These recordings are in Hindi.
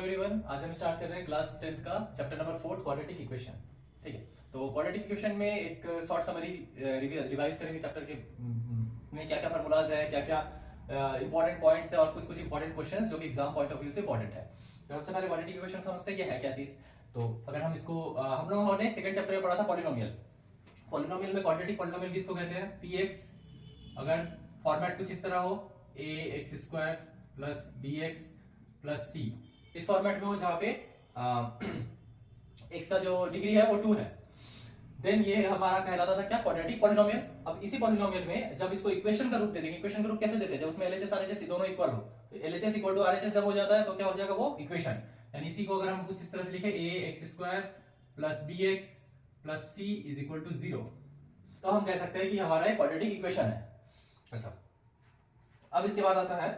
एवरीवन, आज हम स्टार्ट कर रहे हैं क्लास 10th का चैप्टर नंबर 4 क्वाड्रेटिक इक्वेशन। ठीक है, तो क्वाड्रेटिक इक्वेशन में एक शॉर्ट समरी रिवाइज करेंगे चैप्टर के में क्या क्या फार्मूलाज है, क्या क्या इंपॉर्टेंट पॉइंट्स है और कुछ कुछ इंपॉर्टेंट क्वेश्चंस जो कि एग्जाम पॉइंट ऑफ व्यू से इंपॉर्टेंट है। तो सबसे पहले क्वाड्रेटिक इक्वेशन समझते हैं कि है क्या चीज। तो अगर हम इसको हम लोगों ने सेकंड चैप्टर में पढ़ा था पॉलिनोमियल। पॉलिनोमियल में क्वाड्रेटिक पॉलिनोमियल किसको कहते हैं? px अगर फॉर्मेट कुछ इस तरह हो ax² plus bx plus c, इस फॉर्मेट में हो जहां पे x का जो डिग्री है वो 2 है, देन ये हमारा कहलाता था क्या? Quadratic polynomial. अब इसी पॉलिनोमियल में जब इसको इक्वेशन का रूप दे देंगे, इक्वेशन का रूप कैसे देते हैं? जब उसमें LHS RHS दोनों इक्वल हो, तो LHS इक्वल टू RHS जब हो जाता है तो क्या हो जाएगा? वो इक्वेशन। यानी इसी को अगर हम कुछ इस तरह से लिखे ax² plus bx plus c is equal to 0, तो हम कह सकते हैं कि हमारा एक क्वाड्रेटिक इक्वेशन है। अच्छा, अब इसके बाद आता है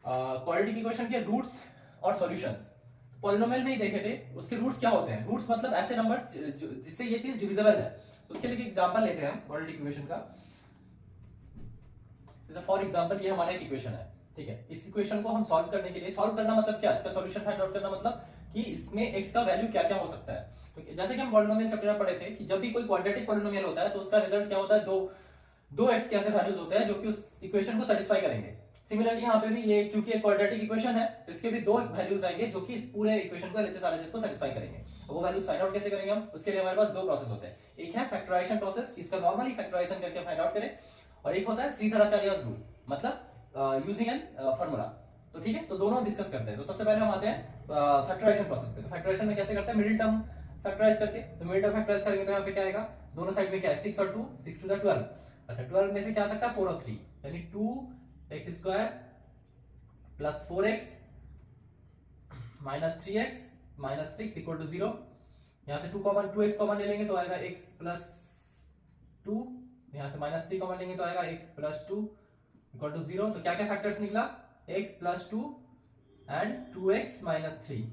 क्वाड्रेटिक इक्वेशन के रूट्स और सॉल्यूशंस। पॉलिनोमियल में ही देखे थे, उसके रूट्स क्या होते हैं? रूट्स मतलब ऐसे नंबर्स जिससे ये चीज डिविजिबल है। उसके लिए एक एग्जांपल लेते हैं हम क्वाड्रेटिक इक्वेशन का। जैसे फॉर एग्जांपल ये हमारा एक इक्वेशन है, ठीक है। इस इक्वेशन को हम सॉल्व करने के लिए, सॉल्व करना मतलब क्या? इसका सॉल्यूशन फाइंड आउट करना मतलब कि इसमें x का वैल्यू क्या क्या हो सकता है। तो जैसे कि हम पॉलिनोमियल चैप्टर में पढ़े थे कि जब भी कोई क्वाड्रेटिक पॉलिनोमियल होता है तो उसका रिजल्ट क्या होता है? दो x के ऐसे वैल्यूज होते हैं जो कि उस इक्वेशन को सेटिस्फाई करेंगे। सिमिलरली यहाँ पे भी ये क्योंकि एक क्वाड्रेटिक इक्वेशन है तो इसके भी दो वैल्यूज आएंगे जो कि इस पूरे इक्वेशन को LHS RHS को सेटिस्फाई करेंगे। वो वैल्यूज फाइंड आउट कैसे करेंगे हम? उसके लिए हमारे पास दो प्रोसेस होते हैं। एक है फैक्टराइजेशन प्रोसेस, इसका नॉर्मली फैक्टराइजेशन करके फाइंड आउट करें, और एक होता है श्रीधराचार्यस रूल, मतलब यूजिंग एन फार्मूला। तो ठीक है, तो दोनों डिस्कस करते हैं। तो सबसे पहले हम आते हैं फैक्टराइजेशन प्रोसेस पे। तो फैक्टराइजेशन में कैसे करते हैं? मिडिल टर्म फैक्टराइज करके। तो मिडिल टर्म फैक्टराइज करेंगे तो यहाँ पे क्या आएगा? दोनों साइड में क्या है? 6 और 2, 6 टू द 12। अच्छा, 12 में से क्या आ सकता है? 4 और 3, यानी 2x² plus 4x minus 3x minus 6 equal to 0। यहां से 2x कॉमन ले लेंगे तो आएगा x प्लस 2, यहां से माइनस 3 कॉमन लेंगे तो आएगा x प्लस 2 इक्वल टू 0। तो क्या क्या फैक्टर्स निकला? x plus 2 and 2x minus 3।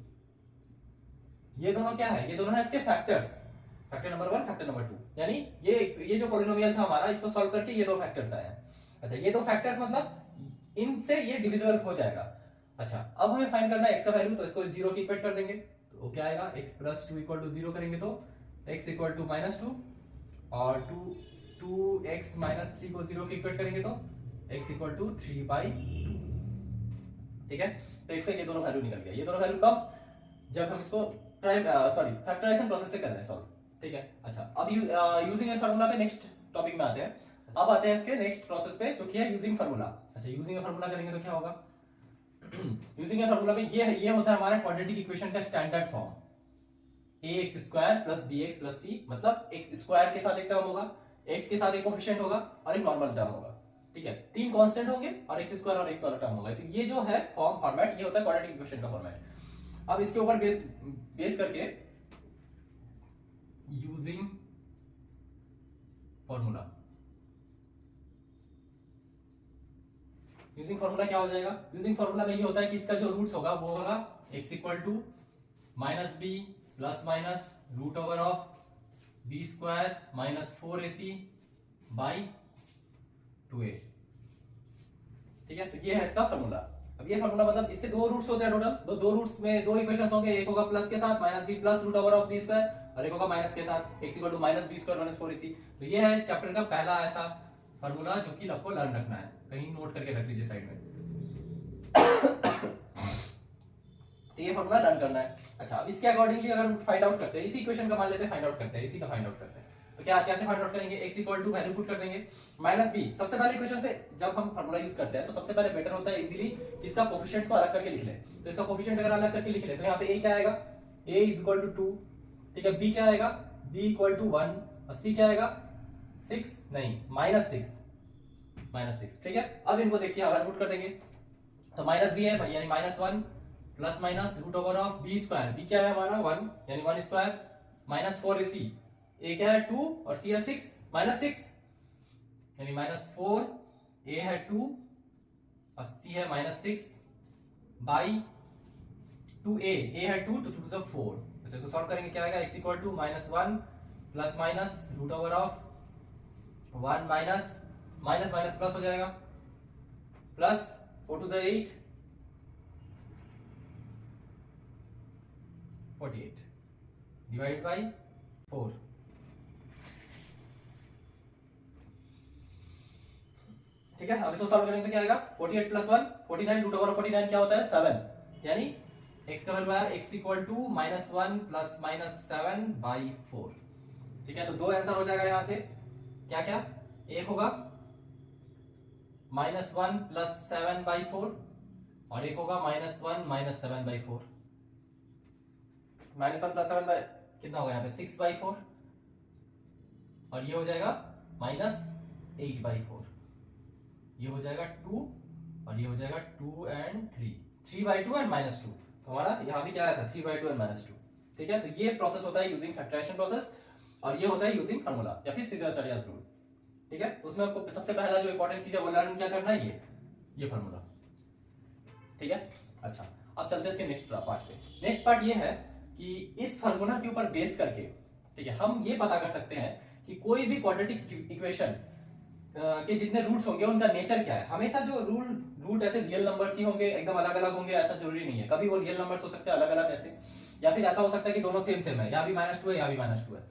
ये दोनों क्या है? ये दोनों है इसके factors, factor number 1, factor number 2। यानी ये जो पॉलिनोमियल था हमारा, इसको सॉल्व करके ये दो फैक्टर्स आए हैं। अच्छा, ये दो फैक्टर्स मतलब इनसे ये डिविजिबल हो जाएगा। अच्छा, अब हमें फाइंड करना है x का वैल्यू, तो इसको 0 की इक्वेट कर देंगे। तो क्या आएगा? x प्लस 2 इक्वल टू 0 करेंगे तो x इक्वल टू माइनस 2, और 2x माइनस 3 को 0 की इक्वेट करेंगे तो x इक्वल टू 3/2। ठीक है, तो x का ये दोनों वैल्यू निकल गया। ये दोनों वैल्यू कब? जब हम इसको फैक्टराइजेशन प्रोसेस से कर रहे हैं सॉल्व। ठीक है। अच्छा, अब यूजिंग ए फार्मूला पे नेक्स्ट टॉपिक में आते हैं। अब आते हैं इसके नेक्स्ट प्रोसेस पे जो कि है यूजिंग फार्मूला। अच्छा, यूजिंग ए फार्मूला करेंगे तो क्या होगा? यूजिंग ए फार्मूला में ये होता है हमारा क्वाड्रेटिक इक्वेशन का standard form, ax² plus bx plus c। मतलब x² के साथ एक टर्म होगा, x के साथ एक कोफिशिएंट होगा और एक नॉर्मल टर्म होगा। ठीक है, तीन कांस्टेंट होंगे और x² और x वाला टर्म होगा। तो ये जो है फॉर्मेट, ये होता है क्वाड्रेटिक इक्वेशन का फॉर्मेट। अब इसके ऊपर बेस करके यूजिंग फॉर्मूला, यूजिंग फॉर्मूला क्या हो जाएगा? यूजिंग फॉर्मूला में ये होता है कि इसका जो रूट्स होगा वो होगा x equal to minus B plus minus root over of b² minus 4ac by 2a। ठीक है, तो ये है इसका फॉर्मूला। अब ये फॉर्मूला मतलब इसके दो रूट्स होते हैं टोटल। दो रूट्स में दो इक्वेशंस होंगे, एक होगा प्लस के साथ minus B plus root over of b² और एक होगा माइनस के साथ x equal to minus b² minus 4ac। तो ये है इस चैप्टर का पहला ऐसा फॉर्मूला जो कि आपको लर्न रखना है, कहीं नोट करके रख लीजिए साइड में। तो ये फॉर्मूला लर्न करना है। अच्छा, अब इसके अकॉर्डिंगली अगर फाइंड आउट करते हैं, इसी इक्वेशन का मान लेते हैं फाइंड आउट करते हैं, इसी का फाइंड आउट करते हैं। तो क्या कैसे फाइंड आउट करेंगे? x equal to value put कर देंगे माइनस b। सबसे पहले इक्वेशन से जब हम फार्मूला यूज करते हैं तो सबसे पहले बेटर होता है इजीली इसका कोफिशिएंट्स को अलग करके लिख ले। तो इसका कोफिशिएंट अगर अलग करके लिख ले तो यहाँ पे a क्या आएगा? a is equal to 2। ठीक है, b क्या आएगा? b इक्वल टू 1 और c क्या आएगा? 6 नहीं माइनस 6। ठीक है, अब इनको देखिए अगर पुट कर देंगे तो माइनस b है यानी minus 1 plus minus root over of b²। b क्या है हमारा? 1 यानी 1² माइनस 4ac। a क्या है? 2 और c है 6 माइनस 6 यानी माइनस 4, a है 2 और c है माइनस 6 बाई 2a। a है 2 तो 2 से 4। अच्छा, इसको सॉल्व करेंगे क्या आएगा? x equal to minus 1 plus minus root over of 1 minus minus minus plus हो जाएगा, प्लस 4 टू 8 48 डिवाइड बाई 4। ठीक है, अब इसको सॉल्व करेंगे तो क्या आएगा 48 प्लस 1 49 रूट ओवर 49 क्या होता है 7, यानी x का वैल्यू आया x equal to -1 plus -7 by 4। ठीक है, तो दो आंसर हो जाएगा यहां से, क्या क्या, एक होगा -1 प्लस 7 बाई 4 और एक होगा -1 माइनस 7 बाई 4। -1 प्लस 7 बाई कितना होगा यहाँ पे 6 बाई 4 और ये हो जाएगा -8 बाई 4, ये हो जाएगा 2 और ये हो जाएगा 2 एंड 3 बाई 2 एंड -2। तो हमारा यहाँ भी क्या आया था 3 बाई 2 एंड -2। ठीक है, तो ये प्रोसेस होता है यूजिंग फैक्टराइजेशन प्रोसेस और ये होता है यूजिंग फार्मूला या फिर सीधा-चढ़ियास रूल। ठीक है, तो उसमें आपको सबसे पहला जो इंपॉर्टेंट चीज है वो लर्न क्या करना है, ये फार्मूला। ठीक है, अच्छा अब चलते हैं इसके नेक्स्ट पार्ट पे। नेक्स्ट पार्ट ये है कि इस फार्मूला के ऊपर बेस करके, ठीक है, हम ये पता कर सकते हैं कि कोई भी क्वाड्रेटिक इक्वेशन के जितने रूट्स होंगे उनका नेचर क्या है। हमेशा जो रूट ऐसे रियल नंबर्स ही होंगे, एकदम अलग अलग होंगे ऐसा जरूरी नहीं है। कभी वो रियल नंबर्स हो सकते हैं अलग अलग ऐसे, या फिर ऐसा हो सकता है कि दोनों सेम सेम है, यहाँ भी -2 है यहाँ भी -2 है,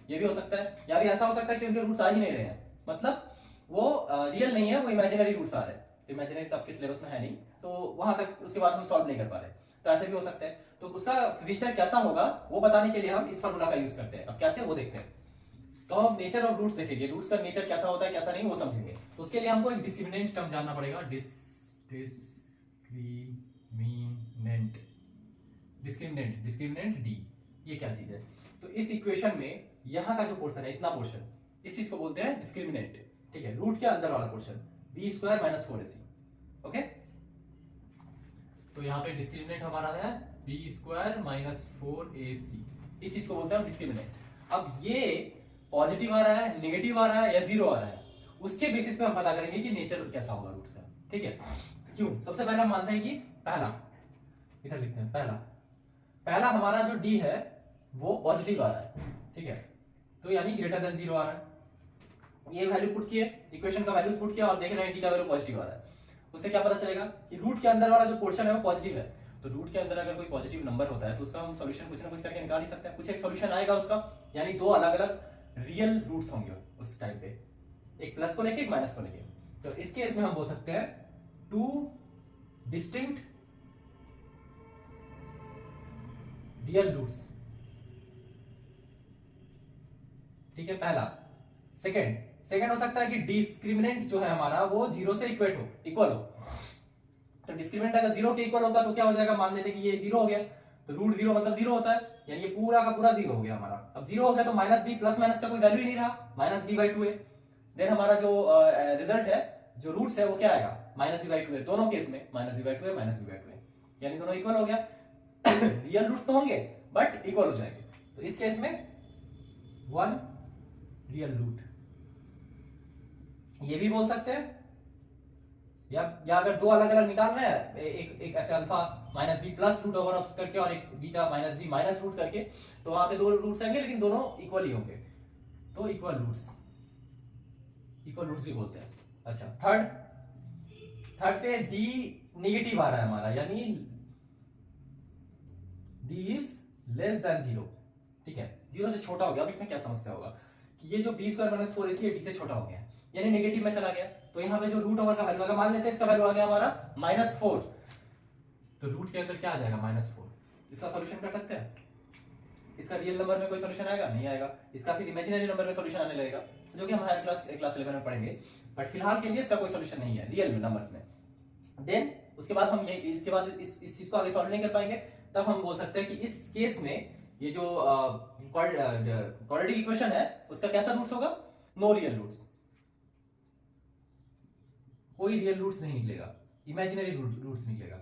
ये भी हो सकता है। या भी ऐसा हो सकता है कि उनके रूट्स आ ही नहीं रहे हैं, मतलब वो रियल नहीं है, वो इमेजिनरी रूट्स आ रहे हैं। तो इमेजिनरी तो आपके सिलेबस में है नहीं, तो वहां तक उसके बाद हम सॉल्व नहीं कर पा रहे, तो ऐसे भी हो सकता है। तो उसका फीचर कैसा होगा वो बताने के लिए हम इस फार्मूला का यूज करते हैं। अब कैसे वो देखते हैं, तो हम नेचर ऑफ रूट्स देखेंगे, रूट्स का नेचर कैसा होता है कैसा नहीं वो समझेंगे। तो उसके लिए हमको एक डिस्क्रिमिनेंट टर्म जानना पड़ेगा, डिस्क्रिमिनेंट डी, ये क्या चीज है। तो इस इक्वेशन में यहाँ का जो पोर्शन है, इतना पोर्शन, इस चीज को बोलते हैं डिस्क्रिमिनेंट। ठीक है, रूट के अंदर वाला पोर्शन b² - 4ac। ओके, तो यहाँ पे डिस्क्रिमिनेंट हमारा है b² - 4ac, इस चीज को बोलते हैं डिस्क्रिमिनेंट। अब ये पॉजिटिव आ रहा है, नेगेटिव आ रहा है या जीरो आ रहा है, उसके बेसिस पे हम पता करेंगे कि नेचर कैसा होगा रूट्स का। ठीक है, क्यों, सबसे पहले हम मानते हैं कि पहला, इधर लिखते हैं, पहला हमारा जो d है वो पॉजिटिव आ रहा है। ठीक है, तो यानी >0 आ रहा है। ये वैल्यू पुट किए, इक्वेशन का वैल्यूज पुट किया और देख रहे हैं d का वैल्यू पॉजिटिव आ रहा है। उससे क्या पता चलेगा कि रूट के अंदर वाला जो पोर्शन है वो पॉजिटिव है। तो रूट के अंदर अगर कोई पॉजिटिव नंबर होता है तो उसका हम सॉल्यूशन कुछ ना कुछ करके निकाल ही सकते हैं। कुछ एक सॉल्यूशन आएगा उसका, यानी दो अलग अलग रियल रूट्स होंगे उस टाइम पे, एक प्लस को लेके एक माइनस को लेके। तो इस केस में हम बोल सकते हैं टू डिस्टिंक्ट रियल रूट्स। ठीक है, पहला। सेकंड हो सकता है कि डिस्क्रिमिनेंट जो है हमारा वो 0 से इक्वल हो। तो डिस्क्रिमिनेंट अगर 0 के इक्वल होगा तो क्या हो जाएगा, मान लेते हैं कि ये 0 हो गया, तो रूट 0 मतलब 0 होता है, यानी ये पूरा का पूरा 0 हो गया हमारा। अब 0 हो गया तो -b प्लस माइनस का कोई वैल्यू ही नहीं रहा, -b/2 है। देन हमारा जो रिजल्ट है, जो रूट्स है वो क्या आएगा, -b/2 है। दोनों केस में -b/2 है, -b/2 है, यानी दोनों इक्वल हो गया। रियल रूट्स तो होंगे बट इक्वल हो जाएंगे। तो इस केस में 1 रियल रूट, ये भी बोल सकते हैं। या अगर दो अलग अलग निकालना है, एक ऐसे alpha -b plus root over of करके और एक बीटा -b माइनस रूट करके, तो वहां पे दो रूट्स आएंगे लेकिन दोनों इक्वल ही होंगे, तो इक्वल रूट्स भी बोलते हैं। अच्छा, थर्ड पे d नेगेटिव आ रहा है हमारा, यानी d इज लेस देन 0। ठीक है, 0 से छोटा हो गया। अब इसमें क्या समस्या होगा कि ये जो b² - 4ac है d से छोटा हो गया, यानी नेगेटिव में चला गया। तो यहाँ पे जो रूट ओवर का वैल्यू, अगर मान लेते हैं इसका वैल्यू आ गया हमारा -4, तो रूट के अंदर क्या आ जाएगा -4। इसका सॉल्यूशन कर सकते हैं। इसका रियल नंबर में कोई सॉल्यूशन आएगा, नहीं आएगा। इसका फिर इमेजिनरी नंबर में सॉल्यूशन आने लगेगा, जो कि हम हायर क्लास 11 में पढ़ेंगे, बट फिलहाल के लिए इसका कोई सॉल्यूशन नहीं है रियल नंबर्स में। देन उसके बाद हम इसके बाद इस चीज को आगे सॉल्व नहीं कर पाएंगे, तब हम बोल सकते हैं कि इस केस में ये जो क्वाड्रेटिक इक्वेशन है उसका कैसा रूट्स होगा, नो रियल रूट्स, कोई रियल रूट्स नहीं निकलेगा, इमेजिनरी रूट्स निकलेगा।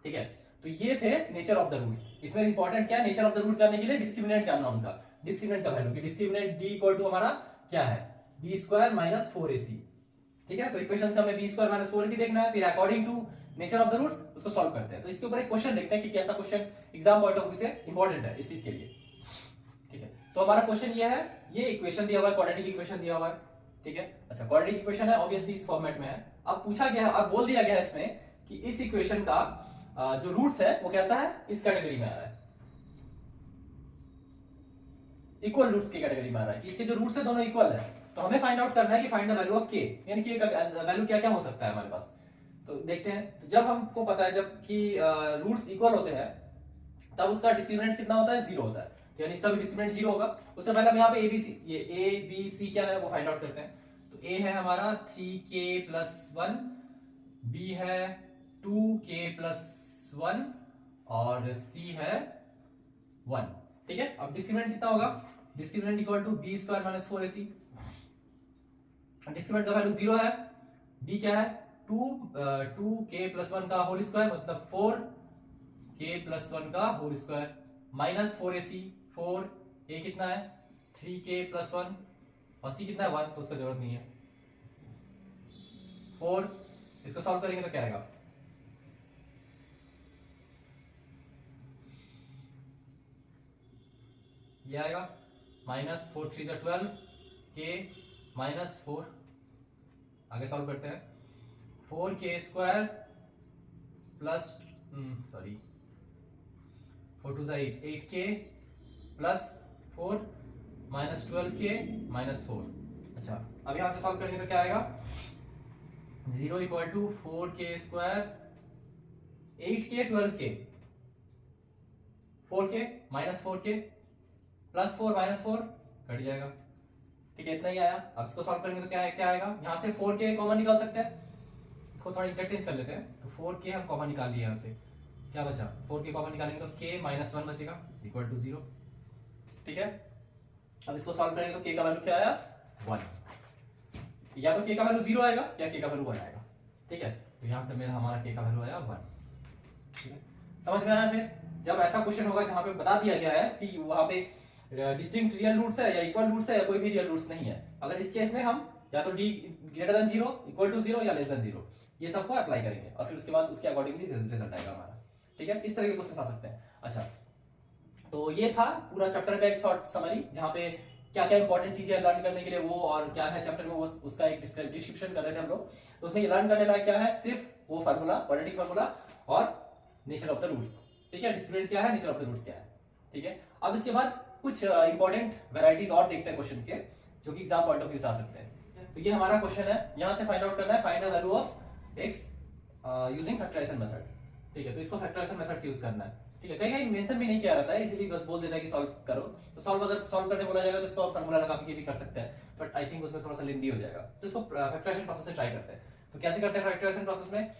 ठीक है, तो ये थे नेचर ऑफ द रूट्स। इसमें इंपॉर्टेंट क्या है, नेचर ऑफ द रूट्स जानने के लिए डिस्क्रिमिनेंट जानना उनका, डिस्क्रिमिनेंट का वैल्यू, कि डिस्क्रिमिनेंट d इक्वल टू हमारा क्या है, b² - 4ac। ठीक है, तो इक्वेशन से हमें b² - 4ac देखना है, फिर according to nature of the roots उसको सॉल्व करते हैं। तो इसके ऊपर एक क्वेश्चन देखते हैं कि कैसा question exam point of view से इंपॉर्टेंट है इस चीज के लिए। ठीक है, तो हमारा क्वेश्चन ये है, ये इक्वेशन दिया हुआ है, क्वाड्रेटिक इक्वेशन दिया हुआ है। ठीक है, अच्छा, क्वाड्रेटिक इक्वेशन है, ऑब्वियसली इस फॉर्मेट में है। अब पूछा गया है, अब बोल दिया गया है इसमें कि इस इक्वेशन का जो रूट्स है वो कैसा है, इस कैटेगरी में आ रहा है, इक्वल रूट्स की कैटेगरी में आ रहा है। इसके जो रूट्स है दोनों इक्वल है, तो हमें फाइंड आउट करना है कि फाइंड द वैल्यू ऑफ के, यानी कि वैल्यू क्या क्या हो सकता है हमारे पास। तो देखते हैं, तो जब हमको पता है जब कि रूट्स इक्वल होते हैं तब उसका डिस्क्रिमिनेंट कितना होता है, 0 होता है, तो यानी इसका भी डिस्क्रिमिनेंट 0 होगा। उससे पहले हम यहाँ पे एबीसी, ये ए बी सी क्या है वो फाइंड आउट करते हैं। तो ए है हमारा 3k+1, बी है 2k+1 और सी है 1। ठीक है, अब डिस्क्रिमिनेंट कितना होगा, discriminant equal to B square minus 4ac। Discriminant का वैल्यू 0 है, बी क्या है 2k+1 का होल स्क्वायर मतलब 4k+1 का whole square minus 4ac, 4 a कितना है 3k+1 और c कितना है 1, तो उसका जरूरत नहीं है 4। इसको सॉल्व करेंगे तो क्या आएगा, ये आएगा माइनस 4 3 12 k माइनस 4। आगे सॉल्व करते हैं, 4k² plus 4 2 8 8k plus 4 minus 12k minus 4। अच्छा, अब यहां से सॉल्व करेंगे तो क्या आएगा, 0 equal to 4k² 8k 12k 4k minus 4k plus 4 minus 4 cut जाएगा। ठीक है, इतना ही आया। अब इसको सॉल्व करेंगे तो क्या क्या आएगा, यहां से 4k कॉमन निकाल सकते हैं, इसको थोड़ा इंटरचेंज कर लेते हैं। तो 4k हम कॉमन निकाल लिए, यहां से क्या बचा, 4k कॉमन निकालेंगे तो k माइनस 1 बचेगा इक्वल टू 0। ठीक है, अब इसको सॉल्व करेंगे तो k का वैल्यू क्या आया 1, या तो k का वैल्यू 0 आएगा या k का वैल्यू 1 आएगा। ठीक है, तो यहां से मेरा हमारा k का वैल्यू आया 1। ठीक है, समझ में आया। फिर जब ऐसा क्वेश्चन होगा जहां पे बता दिया गया है कि वहां पे डिस्टिंक्ट रियल रूट्स है या इक्वल रूट्स है या कोई भी रियल रूट्स नहीं है, अगर इस केस में हम या तो d greater than 0 equal to 0 या लेस देन 0 ये सबको अप्लाई करेंगे और फिर उसके बाद उसके अकॉर्डिंगली रिजल्ट आएगा हमारा। ठीक है, इस तरह के क्वेश्चन आ सकते हैं। अच्छा, तो ये था पूरा चैप्टर का एक शॉर्ट समरी, जहां पे क्या क्या इंपॉर्टेंट चीजें लर्न करने के लिए वो और क्या है चैप्टर में, वो उसका एक डिस्क्रिप्शन कर रहे थे हम लोग। तो उसमें लर्न करने लायक क्या है, सिर्फ वो फार्मूला, क्वाड्रेटिक फार्मूला और नेचर ऑफ द रूट्स। ठीक है, डिस्क्रिमिनेंट क्या है, नेचर ऑफ द रूट्स क्या है। ठीक है, अब इसके बाद कुछ इंपॉर्टेंट वैरायटीज और देखते हैं क्वेश्चन के, जो कि एग्जाम पॉइंट ऑफ व्यू से आ सकते हैं। तो ये हमारा क्वेश्चन है, यहां से फाइंड आउट करना है find the value of x using factorisation method. ठीक है, तो इसको फैक्टराइजेशन मेथड से यूज करना है। ठीक है, कहीं कहीं मेंशन भी नहीं किया रहता है, इसीलिए बस बोल देता है कि सॉल्व करो। तो सॉल्व अगर सॉल्व करने बोला जाएगा तो इसको फार्मूला लगा के भी कर सकते हैं, बट आई थिंक उसमें थोड़ा सा लेंदी हो जाएगा। तो इसको फैक्टराइजेशन प्रोसेस से ट्राई करते हैं। तो कैसे करते हैं फैक्टराइजेशन प्रोसेस में,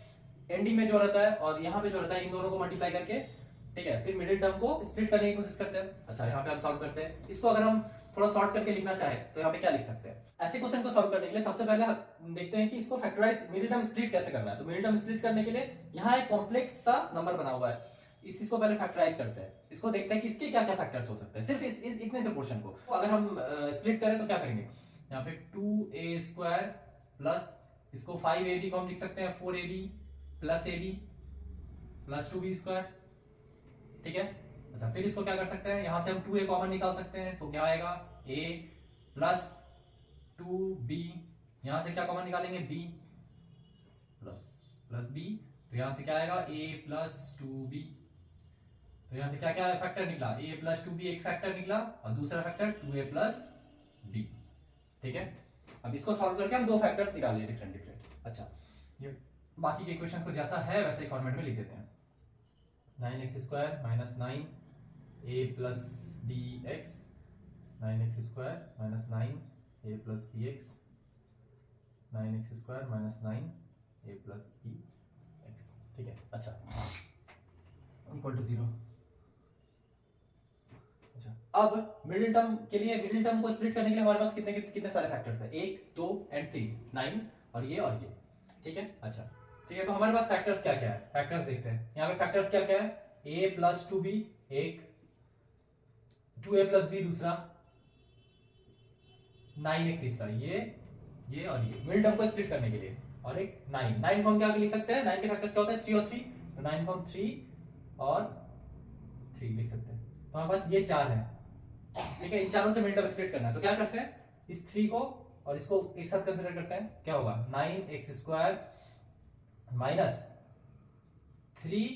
एनडी में जो रहता है और यहाँ पे जो रहता है, इन दोनों को मल्टीप्लाई करके, ठीक है, फिर मिडिल टर्म को स्प्लिट करने की कोशिश करते हैं। अच्छा, यहाँ पे हम सॉल्व करते हैं। इसको अगर हम थोड़ा शॉर्ट करके लिखना चाहे तो यहाँ पे क्या लिख सकते हैं, ऐसे क्वेश्चन को सॉल्व करने के लिए सबसे पहले देखते हैं कि इसको फैक्टराइज मिडिल टर्म स्प्लिट कैसे करना है। तो मिडिल टर्म स्प्लिट करने के लिए यहाँ एक कॉम्प्लेक्स सा नंबर बना हुआ है, इसको पहले फैक्टराइज करते हैं। इसको देखते हैं कि इसके क्या क्या फैक्टर्स हो सकते हैं, सिर्फ इस इतने से पोर्शन को अगर हम स्प्लिट करें तो क्या करेंगे, यहाँ पे 2a² प्लस इसको 5ab को हम लिख सकते हैं 4ab plus ab plus 2b²। ठीक है, अच्छा, फिर इसको क्या कर सकते हैं, यहां से हम 2a कॉमन निकाल सकते हैं, तो क्या आएगा a प्लस 2b, यहां से क्या कॉमन निकालेंगे b प्लस b, तो यहां से क्या आएगा a प्लस 2b। तो यहां से क्या क्या फैक्टर निकला, a प्लस 2b एक फैक्टर निकला और दूसरा फैक्टर 2a प्लस b। ठीक है, अब इसको सॉल्व करके हम दो फैक्टर्स निकाल लिए डिफरेंट डिफरेंट। अच्छा, ये बाकी के इक्वेशंस को जैसा है वैसे ही फॉर्मेट में लिख देते हैं। 9x² minus 9a plus bx, 9x² minus 9a plus bx, 9x² minus 9a plus bx। ठीक है, अच्छा, इक्वल टू 0। अच्छा, अब मिडिल टर्म के लिए, मिडिल टर्म को स्प्लिट करने के लिए हमारे पास कितने कितने सारे फैक्टर्स हैं, 1 2 एंड 3, 9 और ये। ठीक है, अच्छा, ठीक है, तो हमारे पास फैक्टर्स क्या क्या है, फैक्टर्स देखते हैं। यहाँ पे फैक्टर्स क्या क्या है, a प्लस 2b एक, 2a प्लस b दूसरा, 9 एक तीसरा, ये और ये मिडिल टर्म को स्प्लिट करने के लिए, और एक 9 को हम क्या लिख सकते हैं, 9 के फैक्टर्स क्या होता है 3 और 3, तो 9 को हम 3 और 3 लिख सकते हैं। तो हमारे पास ये 4 है। ठीक है, इन चारों से मिडिल टर्म स्प्लिट करना है, तो क्या करते हैं, इस 3 को और इसको एक साथ कंसीडर करते हैं, क्या होगा 9x² minus 3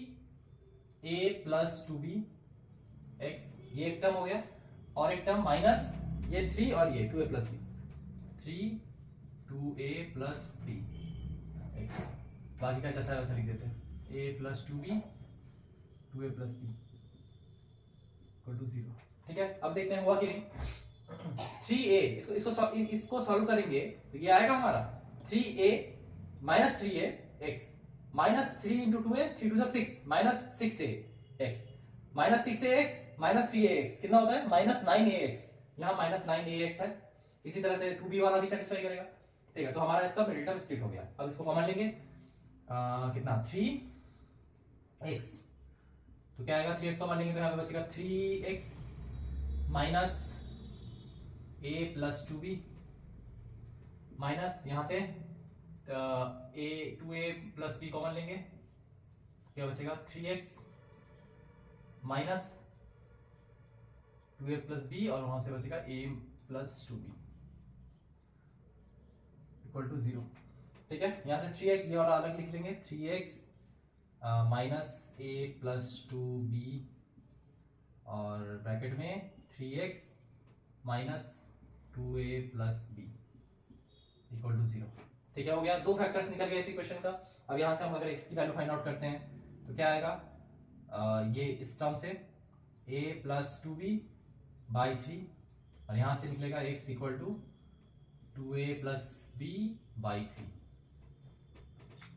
a plus 2b x, ये एक टर्म हो गया, और एक टर्म माइनस ये 3 और ये 2a plus b, 3 2a plus b x, बाकी का जैसा है वैसा लिख देते हैं, a plus 2b 2a plus b equal to 0। ठीक है, अब देखते हैं हुआ कि नहीं। 3a इसको सॉल्व करेंगे तो ये आएगा हमारा 3a minus 3a x minus 3 into 2a 3 two 6 minus 6a x minus 6a x minus 3a x कितना होता है माइनस 9a x, यहाँ माइनस 9a x है। इसी तरह से 2b वाला भी सेटिस्फाई करेगा। ठीक है, तो हमारा इसका मिडिल टर्म स्प्लिट हो गया। अब इसको कॉमन लेंगे, कितना 3x, तो क्या आएगा 3x कॉमन लेंगे तो यहाँ पे बचेगा 3x minus a plus 2b minus यहाँ से a 2a plus b common लेंगे, क्या बचेगा 3x minus 2a plus b और वहां से बचेगा a plus 2b equal to 0। ठीक है, यहाँ से 3x ये वाला अलग लिख लेंगे, 3x minus a plus 2b और ब्रैकेट में 3x minus 2a plus b equal to 0। ठीक है, हो गया, दो फैक्टर्स निकल गए इस इक्वेशन का। अब यहाँ से हम अगर x की वैल्यू फाइंड आउट करते हैं तो क्या आएगा, ये इस टर्म से a प्लस 2b बाई 3 और यहाँ से निकलेगा x equal to 2a plus b by 3।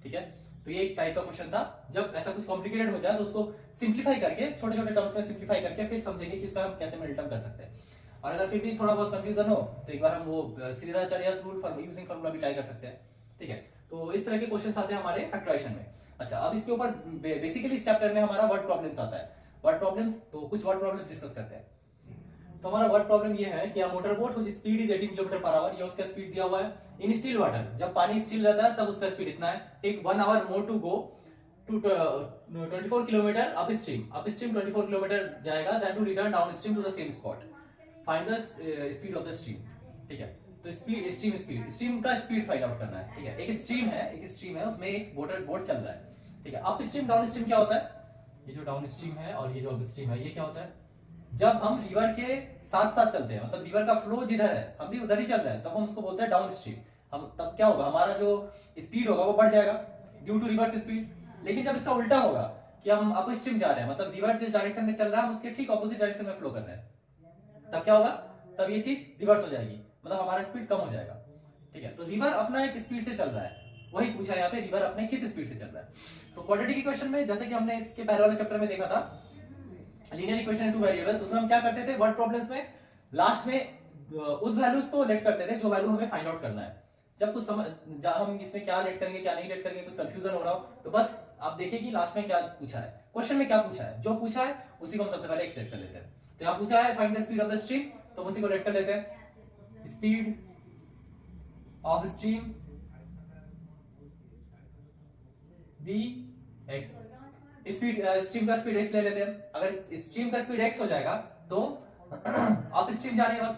ठीक है, तो ये एक टाइप का क्वेश्चन था। जब ऐसा कुछ कॉम्प्लिकेटेड हो जाए तो उसको सिंप्लीफाई करके छोटे छोटे टर्म्स में सिंप्लीफाई करके फिर समझेंगे कि उसका हम कैसे मिडिल टर्म कर सकते हैं। और अगर फिर भी थोड़ा बहुत कंफ्यूजन हो तो एक बार हम वो श्रीधराचार्यस रूल फॉर यूजिंग फार्मूला भी ट्राई कर सकते हैं। ठीक है, तो इस तरह के क्वेश्चंस आते हैं हमारे फैक्टराइजेशन में। अच्छा, अब इसके ऊपर बेसिकली इस चैप्टर में हमारा वर्ड प्रॉब्लम्स आता है। वर्ड प्रॉब्लम्स, तो कुछ वर्ड प्रॉब्लम्स डिस्कस करते हैं। तो हमारा वर्ड प्रॉब्लम ये है कि motor boat whose speed is 18 kilometre per hour, ये उसका स्पीड दिया हुआ है इन स्टिल वाटर, जब पानी स्टिल रहता है तब उसका स्पीड इतना है। Take 1 hour more to go to 24 kilometre up stream 24 kilometre जाएगा, then to return down stream to the same spot, find the speed of the stream. ठीक है, तो स्पीड स्ट्रीम का स्पीड फाइंड आउट करना है। ठीक है, एक स्ट्रीम है उसमें एक बोट चल रहा है। ठीक है, अप स्ट्रीम डाउन स्ट्रीम क्या होता है, ये जो डाउन स्ट्रीम है और ये जो अप स्ट्रीम है, ये क्या होता है, जब हम रिवर के साथ साथ चलते हैं, मतलब रिवर का फ्लो जिधर है हम भी उधर ही चल रहे हैं, तब हम उसको बोलते हैं डाउन स्ट्रीम। हम तब क्या होगा, हमारा जो स्पीड होगा वो बढ़ जाएगा ड्यू टू रिवर्स स्पीड। लेकिन जब इसका उल्टा होगा कि हम अप स्ट्रीम जा रहे हैं, मतलब रिवर जिस डायरेक्शन में चल रहा है हम उसके ठीक ऑपोजिट डायरेक्शन में फ्लो कर रहे हैं, तब क्या होगा, तब ये चीज रिवर्स हो जाएगी, मतलब हमारा स्पीड कम हो जाएगा। ठीक है, तो रिवर अपना एक स्पीड से चल रहा है, वही पूछा है यहाँ पे, रिवर अपने किस स्पीड से चल रहा है। तो क्वाड्रेटिक इक्वेशन में जैसे कि हमने इसके पहले वाले चैप्टर में देखा था लीनियर इक्वेशन टू वेरिएबल्स, उसमें हम क्या करते थे वर्ड प्रॉब्लम्स में लास्ट में उस वैल्यूज को लेट करते थे जो वैल्यू हमें फाइंड आउट करना है। जब कुछ हम इसमें क्या लेट करेंगे क्या नहीं लेट करेंगे, कुछ कंफ्यूजन हो रहा हो तो बस आप देखिए कि लास्ट में क्या पूछा है, क्वेश्चन में क्या पूछा है, जो पूछा है उसी को हम सबसे पहले एक्सलेक्ट कर लेते हैं। तो यहाँ पूछा है find the speed of the stream, तो उसी को लेट कर लेते हैं, speed of stream B X, speed stream का स्पीड x ले लेते हैं। अगर स्ट्रीम का स्पीड x हो जाएगा तो अप स्ट्रीम जाने के बाद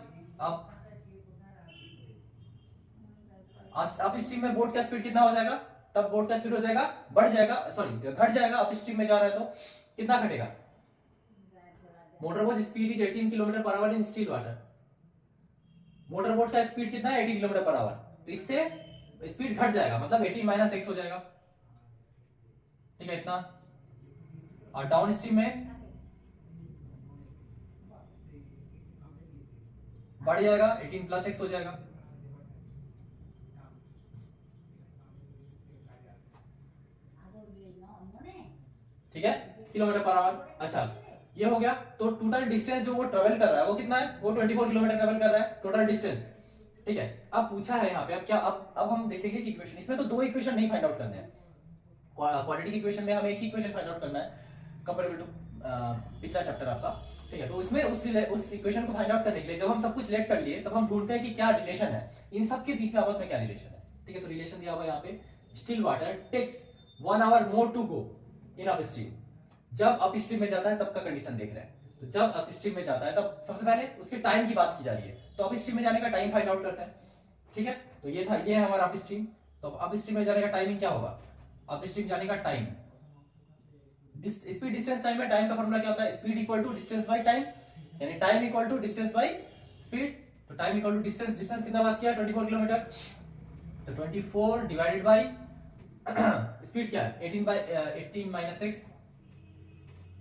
अप स्ट्रीम में बोट का स्पीड कितना हो जाएगा, तब बोट का स्पीड हो जाएगा बढ़ जाएगा, सॉरी घट जाएगा। अप स्ट्रीम में जा रहा है तो कितना घटेगा, motor boat speed is 18 kilometre per our in still water, motor boat का स्पीड कितना है 18 किलोमीटर पर आवर, तो इससे स्पीड घट जाएगा, मतलब 18 माइनस x हो जाएगा। ठीक है, इतना। और डाउन स्ट्रीम में बढ़ जाएगा, 18 प्लस x हो जाएगा। ठीक है, किलोमीटर पर आवर। अच्छा, ये हो गया। तो टोटल डिस्टेंस जो वो ट्रेवल कर रहा है वो कितना है, वो 24 किलोमीटर ट्रेवल कर रहा है टोटल डिस्टेंस। ठीक है, अब पूछा है यहाँ पे, अब क्या, अब हम देखेंगे कि इक्वेशन, इसमें तो दो इक्वेशन नहीं फाइंड आउट करने हैं। क्वाड्रेटिक इक्वेशन में हमें एक ही इक्वेशन फाइंड आउट करना है कंपेरेबल टू पिछला चैप्टर आपका। ठीक है, तो इसमें उस इक्वेशन को फाइंड आउट करने के लिए जब हम सब कुछ लेट कर लिए तब हम ढूंढते हैं कि क्या रिलेशन है इन सब के बीच में, आपस में क्या रिलेशन है। ठीक है, तो रिलेशन दिया हुआ है यहाँ पे, still water takes 1 hour more to go in upstream, जब अप स्ट्रीम में जाता है तब का कंडीशन देख रहे हैं। तो जब अप स्ट्रीम में जाता है तब सबसे पहले उसके टाइम की बात की जा रही है, तो अप स्ट्रीम में जाने का टाइम फाइंड आउट करते हैं। ठीक है, तो ये था, ये है हमारा अप स्ट्रीम। तो अप स्ट्रीम में जाने का टाइमिंग क्या होगा, अप स्ट्रीम जाने का टाइम स्पीड डिस्टेंस टाइम में टाइम का फॉर्मूला क्या होता है? Speed equal to distance by time, यानी time equal to distance by speed. तो time equal to distance, distance कितना बात किया? 24 किलोमीटर। तो 24 डिवाइडेड बाय स्पीड क्या है? 18 माइनस एक्स,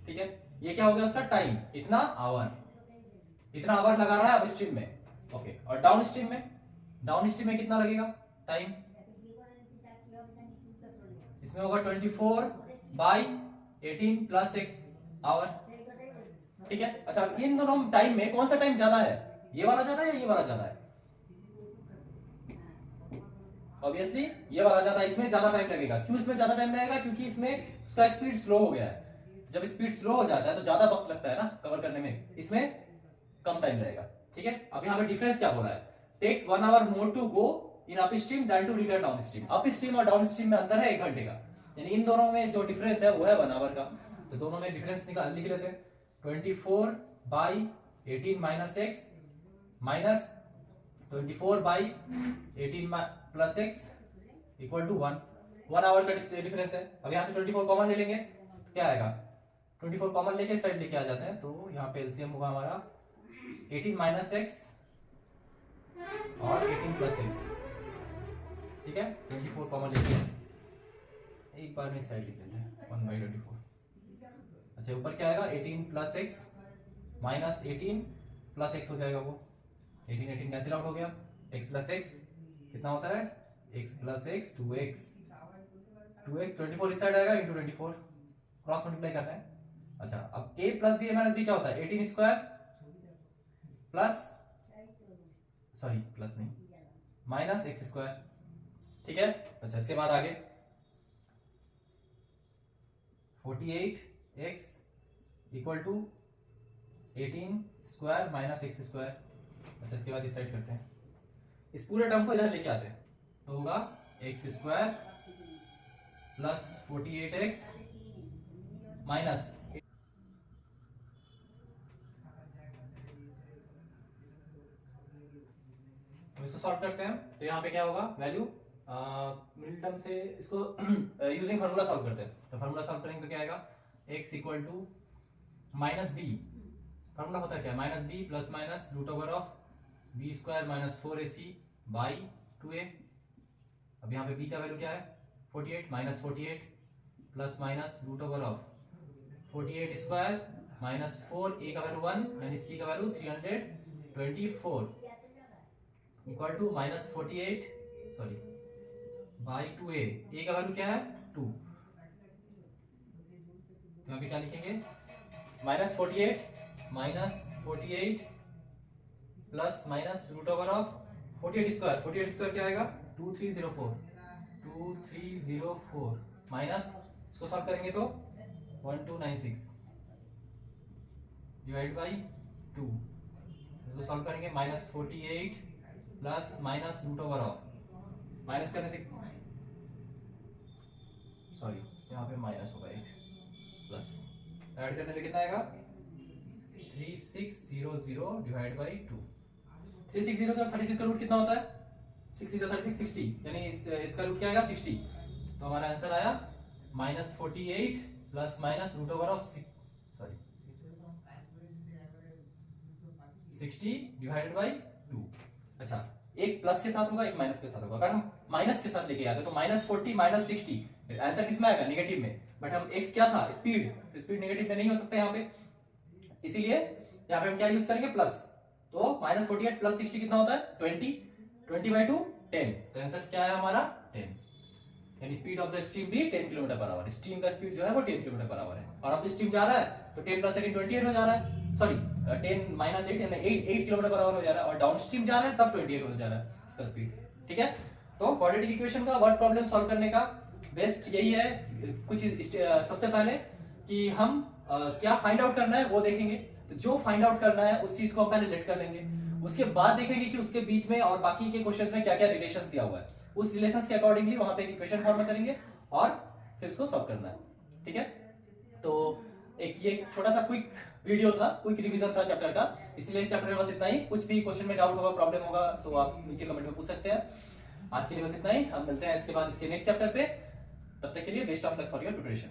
ठीक है। ये क्या हो गया उसका टाइम, इतना आवर लगा रहा है अब स्ट्रीम में, ओके। और डाउन स्ट्रीम में कितना लगेगा टाइम? इसमें होगा 24 बाई 18 प्लस एक्स आवर, ठीक है। अच्छा, इन दोनों टाइम में कौन सा टाइम ज्यादा है? ये वाला ज्यादा है या ये वाला ज्यादा है? ऑब्वियसली ये वाला ज्यादा, इसमें ज्यादा टाइम लगेगा। क्यों इसमें ज्यादा टाइम लगेगा? क्योंकि इसमें उसका स्पीड स्लो हो गया है। जब स्पीड स्लो हो जाता है तो ज्यादा वक्त लगता है ना कवर करने में, इसमें कम टाइम लगेगा, ठीक है। अब यहाँ पे डिफरेंस क्या बोला है? Takes 1 hour more to go in upstream than to return down stream. Upstream और डाउन स्ट्रीम में अंदर है 1 घंटे का, यानी इन दोनों में जो डिफरेंस है वो है 1 आवर का। तो दोनों में डिफरेंस लिख लेते हैं। 24 by 18 minus X minus 24 by 18 plus X equal to 1 hour का डिफरेंस है। अब यहाँ से 24 कॉमन ले लेंगे, क्या आएगा? 24 कॉमन लेके साइड लेके आ जाते हैं, तो यहाँ पे एलसीएम होगा हमारा 18 माइनस एक्स और 18 प्लस एक्स, ठीक है। 24 कॉमन लेके एक बार में साइड लिख लेते हैं 1/24। अच्छा, ऊपर क्या आएगा? 18 plus x minus 18 plus x हो जाएगा वो। 18 कैंसिल आउट हो गया। x प्लस एक्स कितना होता है? x प्लस एक्स 2x 24 इस साइड आएगा इंटू 24, क्रॉस मल्टीप्लाई करना है। अच्छा, अब a plus B minus B क्या होता है? 18 स्क्वायर प्लस प्लस नहीं माइनस एक्स स्क्वायर, ठीक है। अच्छा, इसके बाद आगे 48x equal to 18 square minus X square. अच्छा, इसके बाद इस साइड करते हैं, इस पूरे टर्म को इधर लेके आते हैं, तो होगा x square plus 48x minus इसको सॉल्व करते हैं। तो यहाँ पे क्या होगा? वैल्यू मिडिल टर्म से इसको यूजिंग फार्मूला सॉल्व करते हैं। तो फार्मूला सॉल्व करेंगे तो क्या आएगा? x equal to minus B, formula होता है क्या? Minus B plus minus root over of B square minus 4ac by 2a। अब यहाँ पे b का वैल्यू क्या है? 48 minus 48 plus minus root over of 48 square minus 4a का वैल्यू 1 यानी c का value 324 equal to minus 48 by 2a। a का वैल्यू क्या है? 2। यहाँ पे क्या लिखेंगे? Minus 48 plus minus root over of 48 square क्या आएगा? 2304 माइनस इसको सॉल्व करेंगे तो 1296 डिवाइड बाई 2। इसको सॉल्व करेंगे minus 48 plus minus root over of, minus करने से यहाँ पे माइनस होगा 1 प्लस ऐड करने से कितना आएगा? 3600 डिवाइड बाई 2। 3600 का 36 का रूट कितना होता है? 60 यानी इसका रूट क्या आएगा? 60। तो हमारा आंसर आया minus 48 plus minus root over of 60 divided by 2। अच्छा, एक प्लस के साथ होगा, एक माइनस के साथ होगा। अगर हम माइनस के साथ लेके आते तो माइनस 40 माइनस 60 आंसर किसमें आएगा? नेगेटिव में। बट हम x क्या था? स्पीड, तो स्पीड नेगेटिव में नहीं हो सकता यहाँ पे, इसीलिए यहाँ पे हम क्या यूज करेंगे? प्लस। तो माइनस 48 प्लस 60 कितना होता है? 20 बाई 2 10। तो आंसर क्या है हमारा? 10। यानी स्पीड ऑफ द स्ट्रीम भी 10 किलोमीटर पर आवर। स्ट्रीम का स्पीड जो है वो 10 किलोमीटर पर आवर है, और अब स्ट्रीम जा रहा है तो 10 प्लस 18 28 हो जा रहा है। 10 माइनस 8 यानी 8 किलोमीटर पर आवर हो जा रहा है, और डाउन स्ट्रीम जा रहा है तब 28 हो जा रहा है इसका स्पीड, ठीक है। तो क्वाड्रेटिक इक्वेशन का वर्ड प्रॉब्लम सॉल्व करने का बेस्ट यही है, कुछ सबसे पहले कि हम क्या फाइंड आउट करना है वो देखेंगे। तो जो फाइंड आउट करना है उस चीज को हम पहले लेट कर लेंगे, उसके बाद देखेंगे कि उसके बीच में और बाकी के क्वेश्चंस में क्या क्या रिलेशंस दिया हुआ है, उस रिलेशंस के अकॉर्डिंगली वहां पे एक इक्वेशन फॉर्म करेंगे और फिर उसको सॉल्व करना है, ठीक है। तो एक ये छोटा सा क्विक वीडियो था, क्विक रिवीजन था चैप्टर का, इसलिए इस चैप्टर में बस इतना ही। कुछ भी क्वेश्चन में डाउट होगा, प्रॉब्लम होगा तो आप नीचे कमेंट में पूछ सकते हैं। आज के लिए बस इतना ही, हम मिलते हैं इसके बाद इसके नेक्स्ट चैप्टर पे। तब तक के लिए best of luck for your preparation.